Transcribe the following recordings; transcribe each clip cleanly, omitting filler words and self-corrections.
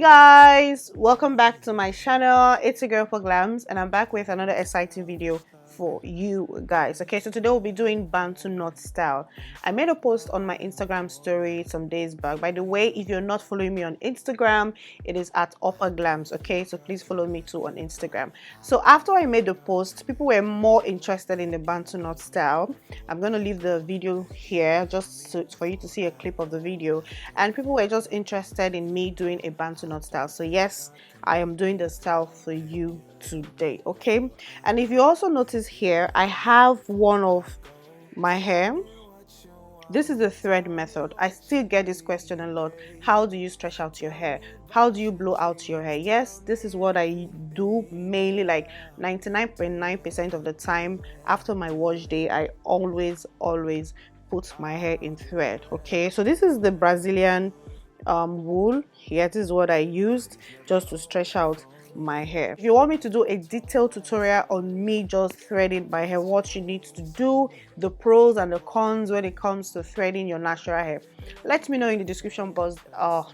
Guys, welcome back to my channel. It's your girl Opaglamz, and I'm back with another exciting video for you guys. Okay, so today we'll be doing Bantu knot style. I made a post on my Instagram story some days back. By the way, if you're not following me on Instagram, it is at Opaglamz. Okay, so please follow me too on Instagram. So after I made the post, people were more interested in the Bantu knot style. I'm going to leave the video here just for you to see a clip of the video, and people were just interested in me doing a Bantu knot style. So yes, I am doing the style for you today. Okay, and if you also notice here, I have one of my hair. This is the thread method. I still get this question a lot. How do you stretch out your hair? How do you blow out your hair? Yes, this is what I do mainly, like 99.9% of the time. After my wash day, I always put my hair in thread. Okay, so this is the Brazilian wool. Here, this is what I used just to stretch out my hair. If you want me to do a detailed tutorial on me just threading my hair, what you need to do, the pros and the cons when it comes to threading your natural hair, let me know in the description box,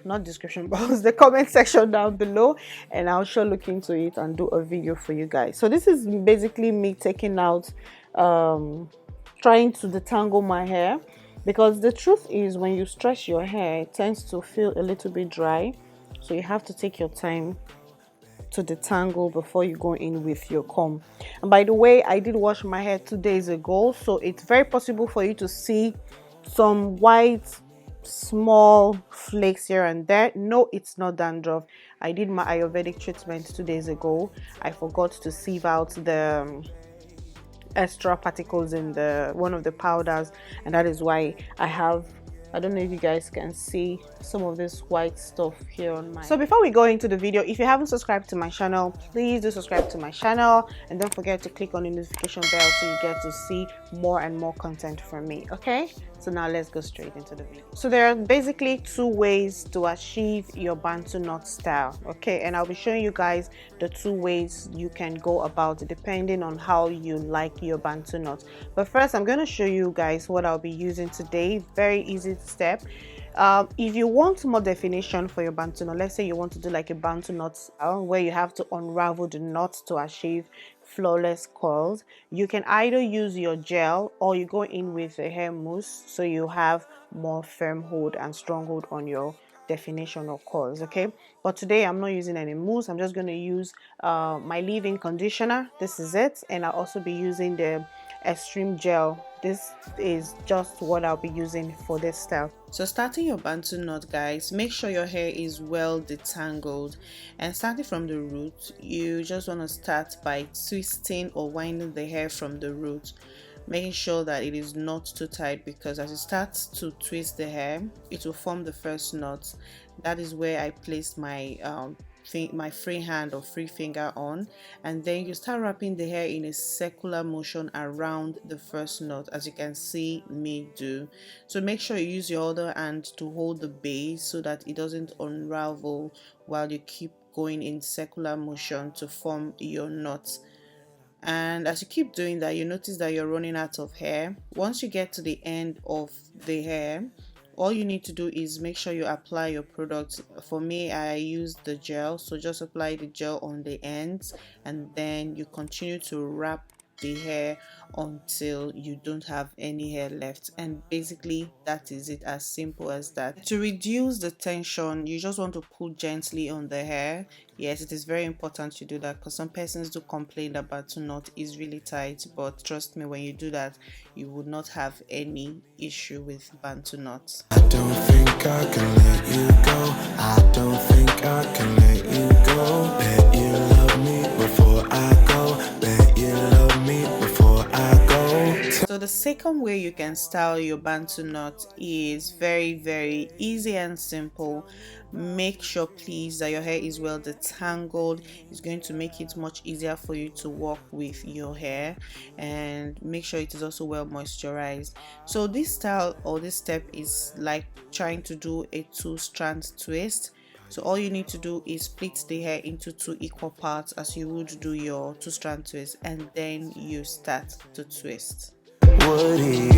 not description box, the comment section down below, and I'll sure look into it and do a video for you guys. So this is basically me taking out trying to detangle my hair, because the truth is when you stretch your hair, it tends to feel a little bit dry, so you have to take your time to detangle before you go in with your comb. And by the way, I did wash my hair 2 days ago, so it's very possible for you to see some white small flakes here and there. No, it's not dandruff. I did my Ayurvedic treatment 2 days ago. I forgot to sieve out the extra particles in one of the powders, and that is why I don't know if you guys can see some of this white stuff here on my. So before we go into the video, if you haven't subscribed to my channel, please do subscribe to my channel, and don't forget to click on the notification bell so you get to see more and more content from me. Okay, so now let's go straight into the video. So there are basically 2 ways to achieve your Bantu knot style. Okay, and I'll be showing you guys the 2 ways you can go about it depending on how you like your Bantu knot. But first, I'm going to show you guys what I'll be using today. Very easy step. If you want more definition for your Bantu knot, let's say you want to do like a Bantu knot style where you have to unravel the knot to achieve flawless curls, you can either use your gel or you go in with a hair mousse, so you have more firm hold and strong hold on your definition or curls. Okay, but today I'm not using any mousse. I'm just going to use my leave-in conditioner. This is it, and I'll also be using the xtreme gel. This is just what I'll be using for this style. So starting your Bantu knot, guys, make sure your hair is well detangled, and starting from the root, you just want to start by twisting or winding the hair from the root, making sure that it is not too tight, because as you start to twist the hair, it will form the first knot. That is where I placed my free hand or free finger on, and then you start wrapping the hair in a circular motion around the first knot, as you can see me do. So make sure you use your other hand to hold the base so that it doesn't unravel while you keep going in circular motion to form your knot. And as you keep doing that, you notice that you're running out of hair. Once you get to the end of the hair, all you need to do is make sure you apply your product. For me, I use the gel, so just apply the gel on the ends, and then you continue to wrap the hair until you don't have any hair left. And basically that is it, as simple as that. To reduce the tension, you just want to pull gently on the hair. Yes, it is very important to do that, because some persons do complain that Bantu knot is really tight, but trust me, when you do that, you would not have any issue with Bantu knots. I don't think I can let you go. I don't think I can let you go. Bet you love me before I go. Bet you love me before I go. So the second way you can style your Bantu knot is very easy and simple. Make sure please that your hair is well detangled. It's going to make it much easier for you to work with your hair, and make sure it is also well moisturized. So this style or this step is like trying to do a 2-strand twist. So all you need to do is split the hair into 2 equal parts as you would do your 2-strand twist, and then you start to twist. Woody.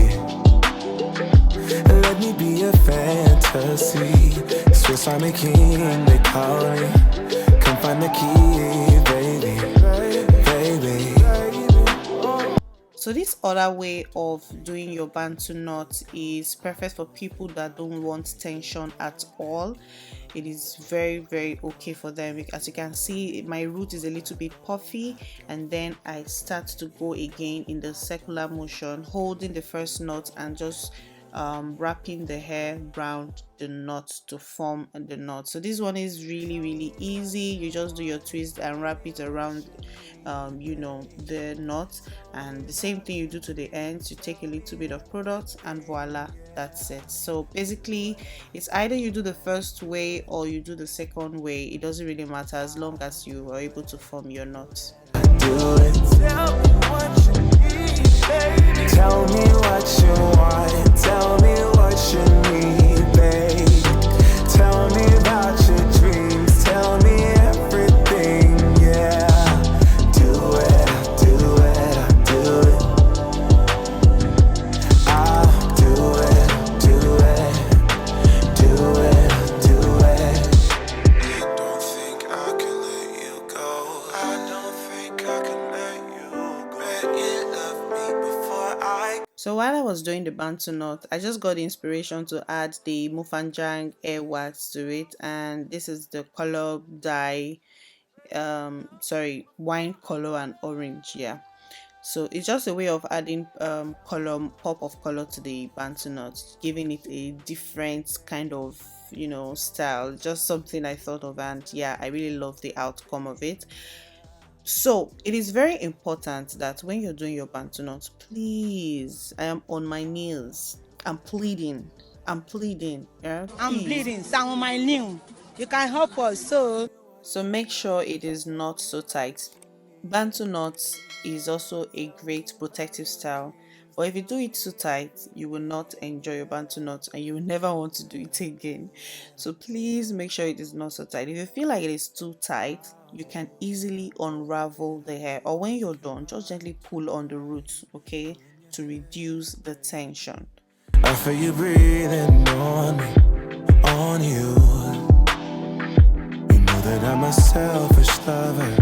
Let me be a fantasy. Swiss Army King, they call me. Come find the key, baby, baby. So this other way of doing your Bantu knot is perfect for people that don't want tension at all. It is very okay for them. As you can see, my root is a little bit puffy, and then I start to go again in the circular motion, holding the first knot and just wrapping the hair around the knot to form the knot. So this one is really easy. You just do your twist and wrap it around you know, the knot, and the same thing you do to the ends. You take a little bit of product and voila, that's it. So basically it's either you do the first way or you do the second way. It doesn't really matter as long as you are able to form your knot. Do it. Tell me what you need, baby. Tell me what you want. Tell me what you need, babe. Tell me about your dreams. Tell me everything, yeah. Do it, do it, do it. I'll do it, do it, do it, do it. I don't think I can let you go. I don't think I can let you go. Bet you love me before I. So while I was doing the Bantu knot, I just got the inspiration to add the mofajang hair wax to it, and this is the color dye, wine color and orange. Yeah, so it's just a way of adding color, pop of color to the Bantu knot, giving it a different kind of, you know, style. Just something I thought of, and yeah, I really love the outcome of it. So it is very important that when you're doing your Bantu knot, please, I am on my knees, I'm pleading, yeah, I'm bleeding, sound on my knee. You can help us, so make sure it is not so tight. Bantu knot is also a great protective style, but if you do it too tight, you will not enjoy your Bantu knot and you will never want to do it again. So please make sure it is not so tight. If you feel like it is too tight, you can easily unravel the hair, or when you're done, just gently pull on the roots, okay, to reduce the tension. I feel you breathing on me, on you. You know that I'm a selfish lover.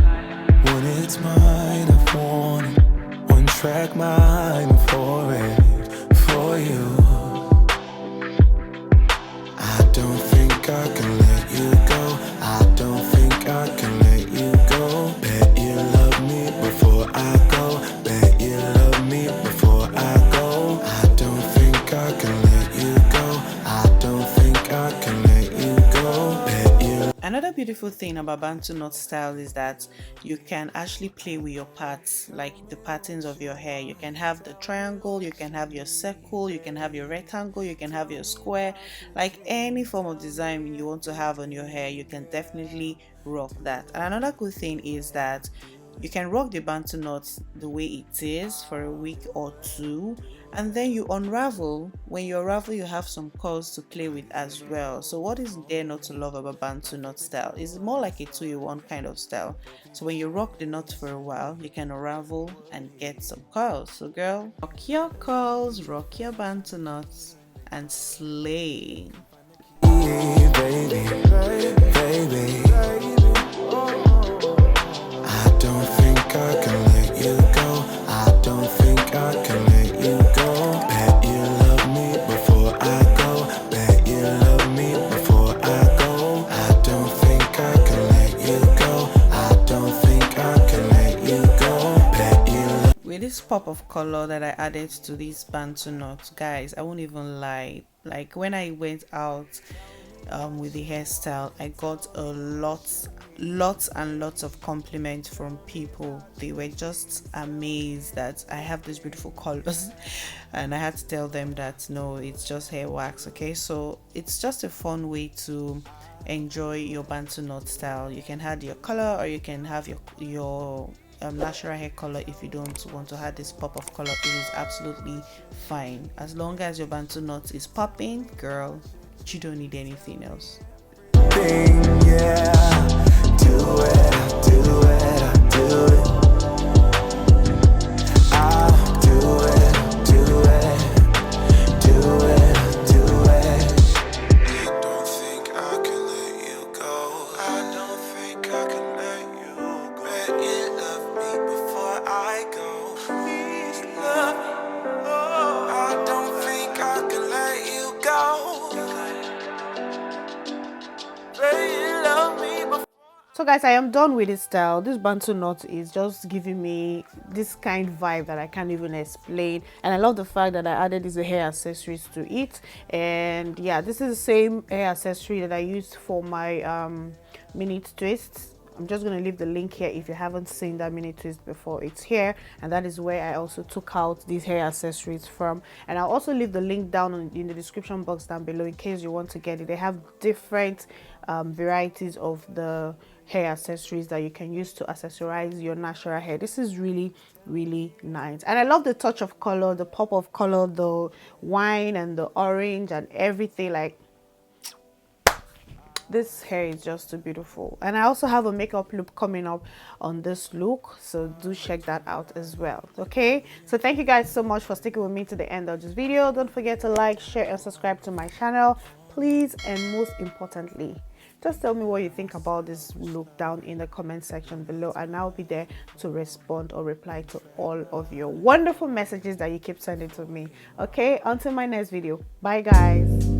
When it's mine, I want it. One track mind for it, for you. I don't think I can let you go. I don't think I can let you go. Bet you love me before I go. Bet you love me before I go. I don't think I can let you go. I don't think I can let you go. Bet you. Another beautiful thing about Bantu knot style is that you can actually play with your parts, like the patterns of your hair. You can have the triangle, you can have your circle, you can have your rectangle, you can have your square, like any form of design you want to have on your hair, you can definitely rock that. And another good thing is that you can rock the Bantu knot the way it is for a week or two, and then you unravel. When you unravel, you have some curls to play with as well. So what is there not to love about Bantu knot style? It's more like a 2-in-1 kind of style. So when you rock the knot for a while, you can unravel and get some curls. So girl, rock your curls, rock your Bantu knots, and slay. Baby, baby. I don't think I can let you go. I don't think I can let you go. Bet you love me before I go. Bet you love me before I go. I don't think I can let you go. I don't think I can let you go. Bet you love. With this pop of color that I added to this Bantu knot, guys, I won't even lie, like when I went out with the hairstyle, I got a lots and lots of compliments from people. They were just amazed that I have these beautiful colors and I had to tell them that no, it's just hair wax. Okay, so it's just a fun way to enjoy your Bantu knot style. You can add your color, or you can have your natural hair color. If you don't want to add this pop of color, it is absolutely fine. As long as your Bantu knot is popping, girl, you don't need anything else. Yeah, do it, do it, do it. I'll do it, do it, do it. So guys, I am done with this style. This Bantu knot is just giving me this kind vibe that I can't even explain, and I love the fact that I added these hair accessories to it. And yeah, this is the same hair accessory that I used for my mini twists. I'm just going to leave the link here if you haven't seen that mini twist before. It's here, and that is where I also took out these hair accessories from. And I'll also leave the link down in the description box down below in case you want to get it. They have different varieties of the hair accessories that you can use to accessorize your natural hair. This is really nice, and I love the touch of color, the pop of color, the wine and the orange and everything. Like, this hair is just too beautiful. And I also have a makeup look coming up on this look, so do check that out as well. Okay, so thank you guys so much for sticking with me to the end of this video. Don't forget to like, share and subscribe to my channel, please. And most importantly, just tell me what you think about this look down in the comment section below, and I'll be there to respond or reply to all of your wonderful messages that you keep sending to me. Okay, until my next video, bye guys.